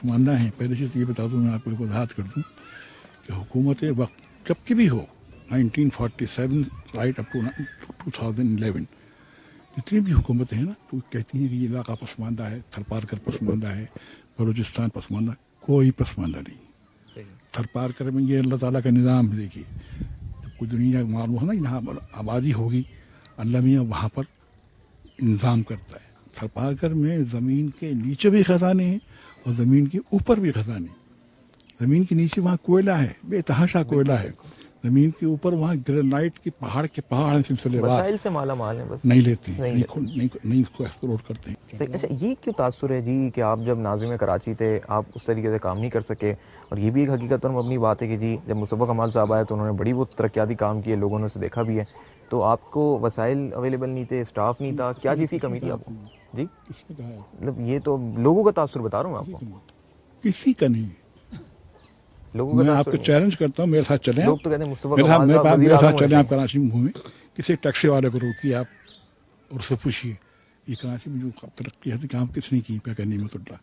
मानना है। पहली चीज़ ये बता दूँ, मैं आपको वजाहत कर दूँ कि हुकूमत वक्त जब की भी हो, 1947 राइट अप टू 2011, जितनी भी हुकूमतें हैं ना, तो कहती हैं कि ये इलाका पसमानदा है, थरपारकर पसमानदा है, बलूचिस्तान पसमानदा। कोई पसमानदा नहीं। थरपारकर में ये अल्लाह ताला का निज़ाम है। देखिए, जब कोई दुनिया मालूम है ना, यहाँ पर आबादी होगी, अल्लाह मियाँ वहाँ पर इंतज़ाम करता है। थरपारकर में ज़मीन के नीचे भी ख़जाने हैं और ज़मीन के ऊपर भी ख़जाने। ज़मीन के नीचे वहाँ कोयला है, बेतहाशा कोयला है। ज़मीन के ऊपर वहाँ ग्रेनाइट के पहाड़ हैं सिलसिलेवार। वसाइल से माला माल है, बस नहीं लेते हैं, नहीं उसको एक्सप्लोर करते हैं। अच्छा, ये क्यों तासुर है जी कि आप जब नाज़िम कराची थे आप उस तरीके से काम नहीं कर सके? और ये भी एक हकीकत और मबनी बात है कि जी जब मुस्तफ़ा कमाल साहब आए तो उन्होंने बड़ी वो तरक्याती काम किए, लोगों ने उसे देखा भी है। तो आपको वसाइल अवेलेबल नहीं थे, स्टाफ नहीं था, क्या चीज़ की कमी थी आपको जी? किसने कहा है? मतलब ये तो लोगों का तासुर बता रहा हूँ आपको, किसी का नहीं। लोगों का मैं तासुर आपको चैलेंज करता हूँ, मेरे साथ चलें। लोग तो कहते हैं मुस्तफ़ा मेरे कमाल साहब मेरे साथ वज़ीर-ए-आज़म चलें, होने आप कराची में घूमें, किसी टैक्सी वाले को रोकिए आप और उससे पूछिए ये कराची में जो तरक्की है काम किसने की? क्या कहनी निमतुल्लाह।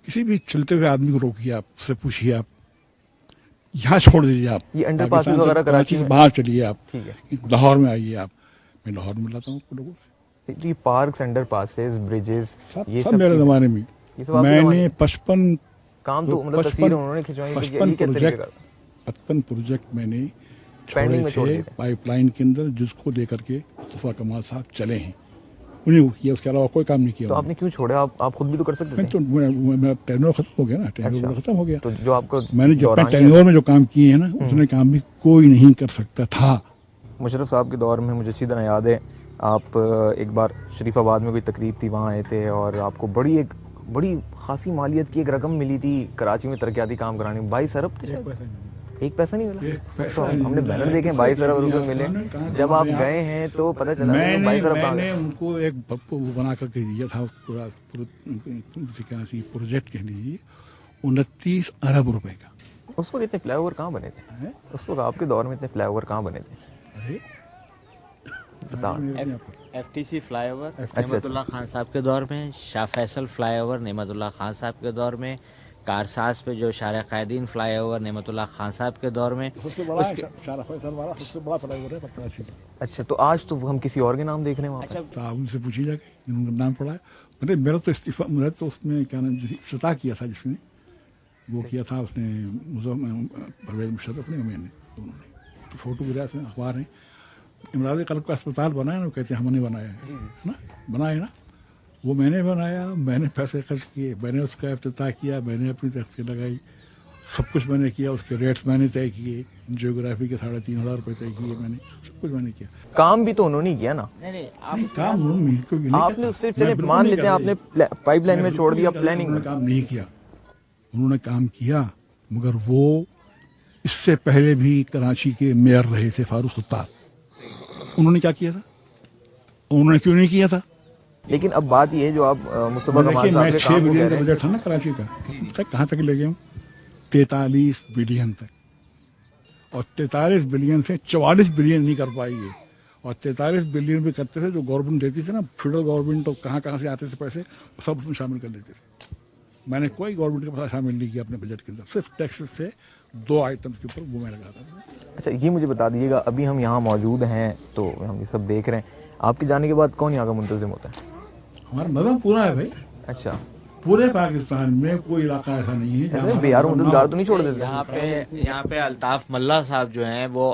किसी भी चलते हुए आदमी को रोकिए आप, उससे पूछिए आप, यहाँ छोड़ दीजिए आप, ये अंडर पाकिस्तान पासेस वगैरह से कराची से में बाहर चलिए आप, ठीक है। लाहौर में आइए आप, मैं लाहौर में मिलाता हूँ आपको लोगों से। ये पार्क्स, अंडर पासेस, ब्रिजेस, ये सब मेरे ज़माने में। ये सब आपके मैंने ज़माने में? 55 काम तो मतलब तस्वीरें उन्होंने खिंचवाई कि ये किस तरीके का? 55 प्रोजेक्ट मैंने पेंडिंग में छोड़ छोड़े दिए थे थे। पाइपलाइन के अंदर, जिसको लेकर के मुस्तफ़ा कमाल साहब चले हैं। उन्हीं को किया, उसके अलावा कोई काम नहीं किया। तो आपने क्यों छोड़े? आप खुद भी तो कर सकते थे। तो मैं टेन्योर खत्म हो गया ना, टेन्योर अच्छा। खत्म हो गया। तो जो आपको मैंने जब दौरान टेन्योर में जो काम किए हैं ना, उसने काम भी कोई नहीं कर सकता था। मुशर्रफ साहब के दौर में मुझे अच्छी तरह याद है, आप एक बार शरीफाबाद में कोई तकरीब थी, वहाँ आए थे और आपको बड़ी खासी मालियत की एक रकम मिली थी कराची में तरक्याती काम कराने में। 22 अरब थे शायद। एक पैसा नहीं मिला। तो हमने बैनर देखे 22 अरब रुपए मिले। जब आप गए हैं तो पता चला 22 अरब कहाँ मैंने गए? उनको एक वो बना करके दिया था, पूरा कहना चाहिए प्रोजेक्ट कह लीजिए, 29 अरब रुपए का। उस वक्त इतने फ्लाईओवर कहाँ बने थे? उस वक्त आपके दौर में इतने फ्लाईओवर कहाँ बने थे? अरे बताओ। FTC फ्लाईओवर नेमतुल्लाह खान साहब के दौर में, शाह फैसल फ्लाईओवर नेमतुल्लाह खान साहब के दौर में, कारसाज पे जो शार क़ायदीन फ्लाईओवर नेमतुल्लाह खान साहब के दौर में। सबसे बड़ा सबसे बड़ा फ्लाईओवर है कराची का। अच्छा, तो आज तो हम किसी और के नाम देख रहे हैं वहाँ पे। तो आप उनसे पूछिए जाके जिन्होंने नाम पड़ा है। मतलब मेरा तो इस्तीफा, मेरा तो उसमें क्या नाम इफ्तिताह किया था, जिसने वो किया था, उसने परवेज़ मुशर्रफ ने, मैंने, उन्होंने तो फोटोग्राफ से अखबार हैं। इमराज कल्ब का अस्पताल बनाया ना, वो कहते हैं हमने बनाया है ना, बनाया ना, वो मैंने बनाया, मैंने पैसे खर्च किए, मैंने उसका इफ्तिताह किया, मैंने अपनी तख्ती लगाई, सब कुछ मैंने किया। उसके रेट्स मैंने तय किए, जियोग्राफी के 3,500 रुपये तय किए मैंने, सब कुछ मैंने किया। काम भी तो उन्होंने ही किया ना। नहीं काम आपने सिर्फ, चले मान लेते हैं आपने पाइपलाइन में छोड़ दिया, प्लानिंग में काम नहीं किया। उन्होंने काम किया, मगर वो इससे पहले भी कराची के मेयर रहे थे फारूक सत्तार। उन्होंने क्या किया था, उन्होंने क्यों नहीं किया था? लेकिन अब बात ये है, जो आप मुस्तफा कमाल साहब मैं के 6 काम को बिलियन कह का रहे हैं, बजट था ना कराची का, तक कहाँ तक ले गया हूँ? 43 बिलियन तक। और 43 बिलियन से 44 बिलियन नहीं कर पाई है। और 43 बिलियन भी करते थे जो गवर्नमेंट देती थी ना, फेडरल गवर्नमेंट, तो कहाँ से आते थे पैसे, सब उसमें शामिल कर लेते थे। मैंने कोई गवर्नमेंट का पैसा शामिल नहीं किया अपने बजट के अंदर, सिर्फ टैक्स से 2 आइटम्स के ऊपर वो मैं लगाता था। अच्छा ये मुझे बता दीजिएगा, अभी हम यहाँ मौजूद हैं तो हम ये सब देख रहे हैं, आपके जाने के बाद कौन यहाँ का मुंतजिम होता है? हमारा नज़म पूरा है भाई, अच्छा, पूरे पाकिस्तान में कोई इलाका ऐसा नहीं है जहाँ बिहार मुंतजगार तो नहीं छोड़ देते? यहाँ पे अल्ताफ मल्ला साहब जो हैं वो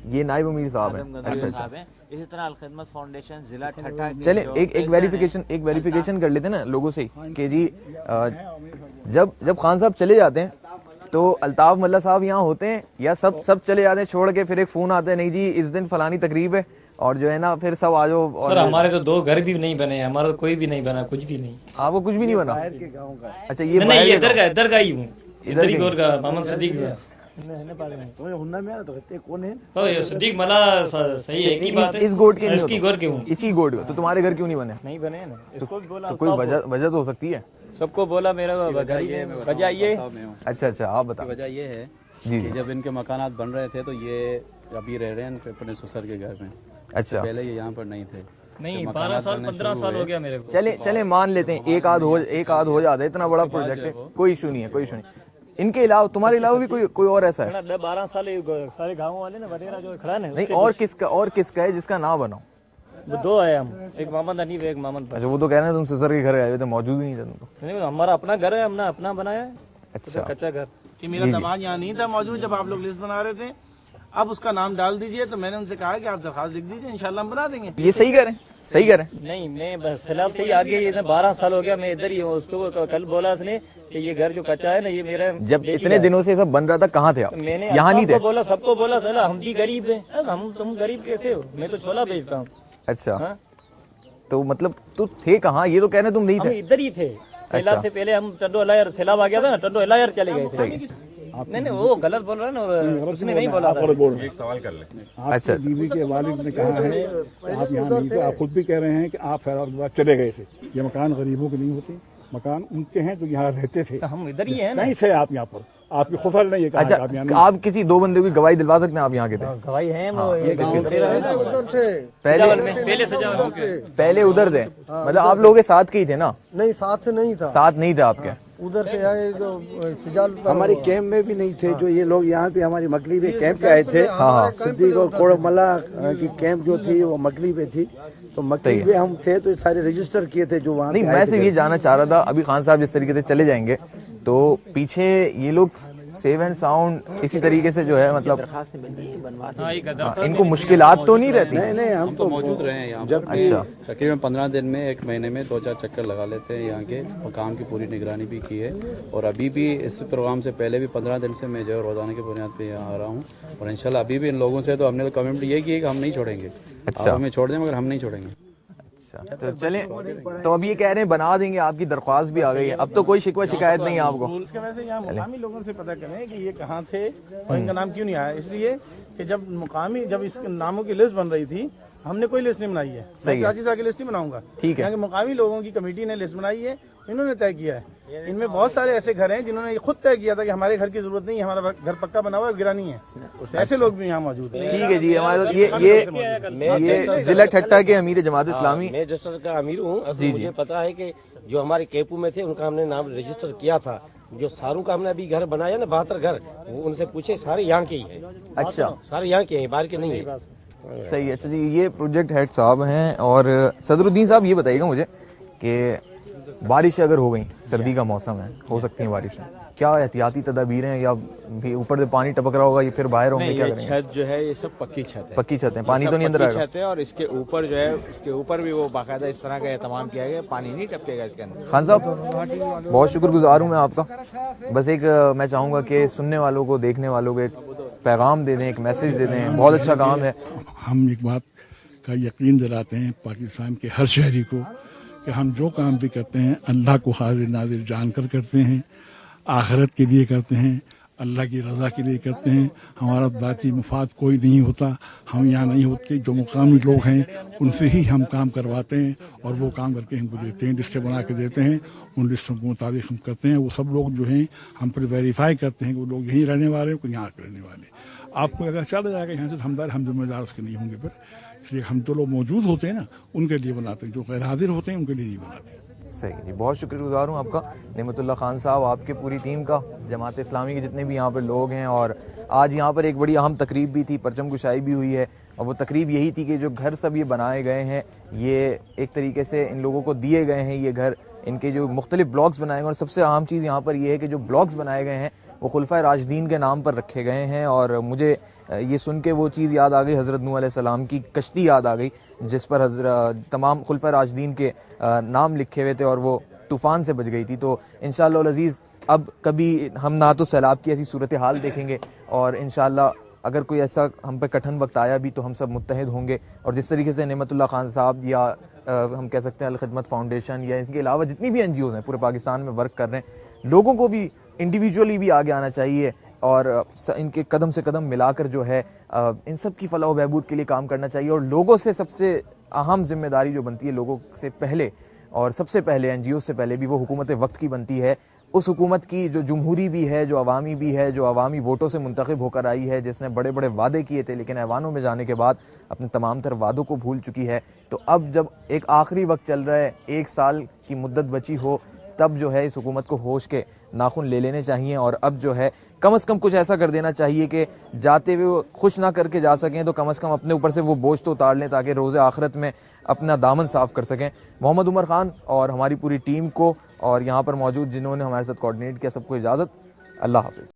ये नाइब अमीर साहब हैं। अच्छा साहब हैं। इसी तरह अलखिदमत फाउंडेशन जिला ठट्ठा। चले एक वेरिफिकेशन कर लेते हैं ना लोगों से कि जी जब खान साहब चले जाते हैं तो अल्ताफ मल्ला साहब यहाँ होते हैं या सब चले जाते हैं छोड़ के, फिर एक फोन आता है नहीं जी इस दिन फलानी तकरीब है और जो है ना फिर सब आ जाओ। और सर हमारे तो 2 घर भी नहीं बने, हमारा तो कोई भी नहीं बना, कुछ भी नहीं। आपको कुछ भी नहीं बना? बाहर के गाँव का। अच्छा ये नहीं, इधर का ही हूँ, इधर ही गोर का मोहम्मद सदीक का। सदीक मला सही है, एक ही बात है। इस गोट के नहीं इसकी गोर के हूँ, इसी गोट के। तो तुम्हारे घर क्यों नहीं बने? नहीं बने ना, इसको भी बोला तो कोई वजह तो हो सकती है। सबको बोला, मेरा वजह ये। अच्छा आप बताओ। वजह ये है जी कि जब इनके मकानात बन रहे थे तो ये अभी रह रहे हैं अपने ससुर के घर में। अच्छा पहले ये यहाँ पर नहीं थे। नहीं 12 साल 15 साल हो गया मेरे को। चले मान लेते हैं एक आध हो जाता है, इतना बड़ा प्रोजेक्ट है, कोई इशू नहीं है, कोई इशू नहीं। इनके अलावा तुम्हारे अलावा भी कोई और ऐसा है? 12 साल सारे गाँव वाले ना वगैरह जो खड़ा है नहीं, और किसका है जिसका ना बनाओ? वो दो है हम, एक मोहम्मद हनीफ एक मोहम्मद। अच्छा, वो तो कह रहे हैं तुम ससुर के घर आए हुए थे, मौजूद ही नहीं था तुम तो। नहीं, हमारा अपना घर है, हमने अपना बनाया है। अच्छा, कच्चा घर। कि मेरा दामाद यहाँ नहीं था मौजूद जब आप लोग लिस्ट बना रहे थे, अब उसका नाम डाल दीजिए। तो मैंने उनसे कहा कि आप दरखास्त लिख दीजिए, इंशाल्लाह हम बना देंगे। ये सही करें, सही करें। नहीं, मैं बस फिलहाल से ही आगे, ये 12 साल हो गया मैं इधर ही हूँ। उसको कल बोला उसने कि ये घर जो कच्चा है ना, ये मेरा। जब इतने दिनों से सब बन रहा था, कहाँ थे आप? मैंने यहाँ नहीं थे? बोला, सबको बोला चला हम भी गरीब हैं। तुम गरीब कैसे हो? मैं तो छोला बेचता हूँ। अच्छा, तो मतलब तू थे कहाँ? ये तो कह रहे तुम नहीं हम थे। इधर ही थे। सैलाब से पहले हम टंडो अलायर, सैलाब आ गया था ना, टंडो अलायर चले गए थे। नहीं, वो गलत बोल रहा है ना, उसने नहीं बोला था। एक सवाल कर ले। अच्छा, बीवी के वालिद ने कहा है आप यहाँ नहीं थे, आप खुद भी कह रहे हैं कि आप फैसलाबाद चले गए थे। ये मकान गरीबों के नहीं होते, मकान उनके हैं जो यहाँ रहते थे। हम इधर ही हैं ना। नहीं थे आप यहाँ पर, आपकी खुसल नहीं है। अच्छा, आप किसी दो बंदे की गवाही दिलवा सकते हैं आप यहाँ के थे? गवाही है वो, पहले उधर थे, मतलब आप लोगों के साथ के ही थे ना? नहीं, साथ से नहीं था, साथ नहीं था आपके। उधर से आए जो सिजाल हमारे कैंप में भी नहीं थे। जो ये लोग यहाँ पे हमारी मकली पे कैंप पे आए थे, सिद्दीक और कोड़मला की कैंप जो थी वो मकली पे थी, तो मकली पे हम थे, तो सारे रजिस्टर किए थे जो वहाँ। नहीं, मैं सिर्फ ये जानना चाह रहा था, अभी खान साहब जिस तरीके से चले जाएंगे तो पीछे ये लोग सेव एंड साउंड इसी तरीके से जो है, मतलब इनको मुश्किलात तो नहीं रहती? नहीं, हम तो मौजूद रहे हैं यहाँ। जब अच्छा, तकरीबन 15 दिन में, एक महीने में 2-4 चक्कर लगा लेते हैं यहाँ के, और काम की पूरी निगरानी भी की है। और अभी भी इस प्रोग्राम से पहले भी 15 दिन से मैं जो है रोजाना की बुनियाद पे यहाँ आ रहा हूँ। और इंशाल्लाह अभी भी इन लोगों से तो हमने तो कमेंट ये की है कि हम नहीं छोड़ेंगे। अच्छा, हमें छोड़ दें मगर हम नहीं छोड़ेंगे। तो चलें, तो अब ये कह रहे हैं बना देंगे, आपकी दरख्वास्त भी आ गई है, अब तो कोई शिकवा शिकायत नहीं है आपको? इसके वैसे यहाँ मुकामी लोगों से पता करें कि ये कहाँ थे और इनका नाम क्यों नहीं आया। इसलिए कि जब इस नामों की लिस्ट बन रही थी, हमने कोई लिस्ट नहीं बनाई है। मैं कराची से आके लिस्ट नहीं बनाऊंगा। ठीक है, यहाँ के मुकामी लोगों की कमेटी ने लिस्ट बनाई है, इन्होंने तय किया है। इनमें बहुत सारे ऐसे घर हैं जिन्होंने खुद तय किया था कि हमारे घर की जरूरत नहीं है, हमारा घर पक्का बना हुआ है, गिरा नहीं है। ऐसे लोग भी यहाँ मौजूद हैं। ठीक है जी, हमारे ये जिला ठट्टा के अमीर जमात इस्लामी, मैं रजिस्टर का अमीर हूँ। मुझे पता है कि जो हमारे केपू में थे उनका हमने नाम रजिस्टर किया था। जो सारू का हमने अभी घर बनाया ना, 72 घर, वो उनसे पूछे, सारे यहाँ के ही है। अच्छा, सारे यहाँ के हैं, बाहर के नहीं है। सही है। अच्छा जी, ये प्रोजेक्ट हेड साहब हैं। और सदरुद्दीन साहब ये बताइएगा मुझे कि बारिश अगर हो गई, सर्दी का मौसम है, हो सकती है बारिशें, क्या एहतियाती तदाबीर हैं, या भी ऊपर से पानी टपक रहा होगा, ये फिर बाहर होंगे, क्या करेंगे? छत जो है ये सब पक्की छत है, पक्की छत है, पानी तो नहीं अंदर आएगा? छत है, और इसके ऊपर जो है, उसके ऊपर भी वो बाकायदा इस तरह का एहतमाम किया गया, पानी नहीं टपकेगा इसके अंदर। खान साहब, बहुत शुक्रगुजार हूँ मैं आपका। बस एक मैं चाहूँगा कि सुनने वालों को, देखने वालों को एक पैगाम दे दें, एक मैसेज दे दें। बहुत अच्छा काम है। हम एक बात का यकीन दिलाते हैं पाकिस्तान के हर शहरी को कि हम जो काम भी करते हैं अल्लाह को हाजिर नाजिर जानकर करते हैं, आखिरत के लिए करते हैं, अल्लाह की रज़ा के लिए करते हैं। हमारा ذاتی मफाद कोई नहीं होता, हम यहाँ नहीं होते। जो मुकामी लोग हैं उनसे ही हम काम करवाते हैं और वो काम करके हमको देते हैं, लिस्टें बना के देते हैं। उन लिस्टों के मुताबिक हम करते हैं। वो सब लोग जो हैं हम पर वेरीफाई करते हैं कि वो लोग यहीं रहने वाले हैं, कोई यहाँ के रहने वाले। आपको अगर चला जाएगा यहाँ से हम जिम्मेदार उसके नहीं होंगे। फिर इसलिए हम जो लोग मौजूद होते हैं ना उनके लिए बनाते हैं, जो गैर हाजिर होते हैं उनके लिए नहीं बनाते। सही जी, बहुत शुक्रगुजार हूँ आपका नेमतुल्लाह खान साहब, आपके पूरी टीम का, जमात इस्लामी के जितने भी यहाँ पर लोग हैं। और आज यहाँ पर एक बड़ी अहम तकरीब भी थी, परचम कुशाई भी हुई है। और वो तकरीब यही थी कि जो घर सब ये बनाए गए हैं, ये एक तरीके से इन लोगों को दिए गए हैं ये घर, इनके जो मुख्तलिफ ब्लॉक्स बनाए गए। और सबसे अहम चीज़ यहाँ पर ये है कि जो ब्लॉक्स बनाए गए हैं वो खुलफाए राशिदीन के नाम पर रखे गए हैं। और मुझे ये सुन के वो चीज़ याद आ गई, हज़रत नूह अलैहिस्सलाम की कश्ती याद आ गई, जिस पर तमाम खुलफाए राशिदीन के नाम लिखे हुए थे और वो तूफ़ान से बच गई थी। तो इंशाअल्लाह अज़ीज़ अब कभी हम ना तो सैलाब की ऐसी सूरत हाल देखेंगे, और इंशाअल्लाह अगर कोई ऐसा हम पे कठिन वक्त आया भी तो हम सब मुत्तहिद होंगे। और जिस तरीके से नेमतुल्लाह खान साहब या हम कह सकते हैं अल खिदमत फाउंडेशन या इसके अलावा जितनी भी NGOs हैं पूरे पाकिस्तान में वर्क कर रहे हैं, लोगों को भी इंडिविजुअली भी आगे आना चाहिए और इनके कदम से कदम मिलाकर जो है इन सब की फलाह व बहबूद के लिए काम करना चाहिए। और लोगों से सबसे अहम जिम्मेदारी जो बनती है, लोगों से पहले اور سب سے پہلے NGO سے پہلے بھی وہ حکومت وقت کی بنتی ہے، اس حکومت کی جو جمہوری بھی ہے، جو عوامی بھی ہے، جو عوامی ووٹوں سے منتخب ہو کر آئی ہے، جس نے بڑے بڑے وعدے کیے تھے لیکن ایوانوں میں جانے کے بعد اپنے تمام تر وعدوں کو بھول چکی ہے۔ تو اب جب ایک آخری وقت چل رہا ہے، 1 سال کی مدت بچی ہو، تب جو ہے اس حکومت کو ہوش کے ناخن لے لینے چاہیے، اور اب جو ہے کم از کم کچھ ایسا کر دینا چاہیے کہ جاتے ہوئے وہ خوش نہ کر کے جا سکیں تو کم از کم اپنے اوپر سے وہ بوجھ تو اتار لیں تاکہ روز آخرت میں اپنا دامن صاف کر سکیں۔ محمد عمر خان اور ہماری پوری ٹیم کو اور یہاں پر موجود جنہوں نے ہمارے ساتھ کوآرڈینیٹ کیا، سب کو اجازت، اللہ حافظ۔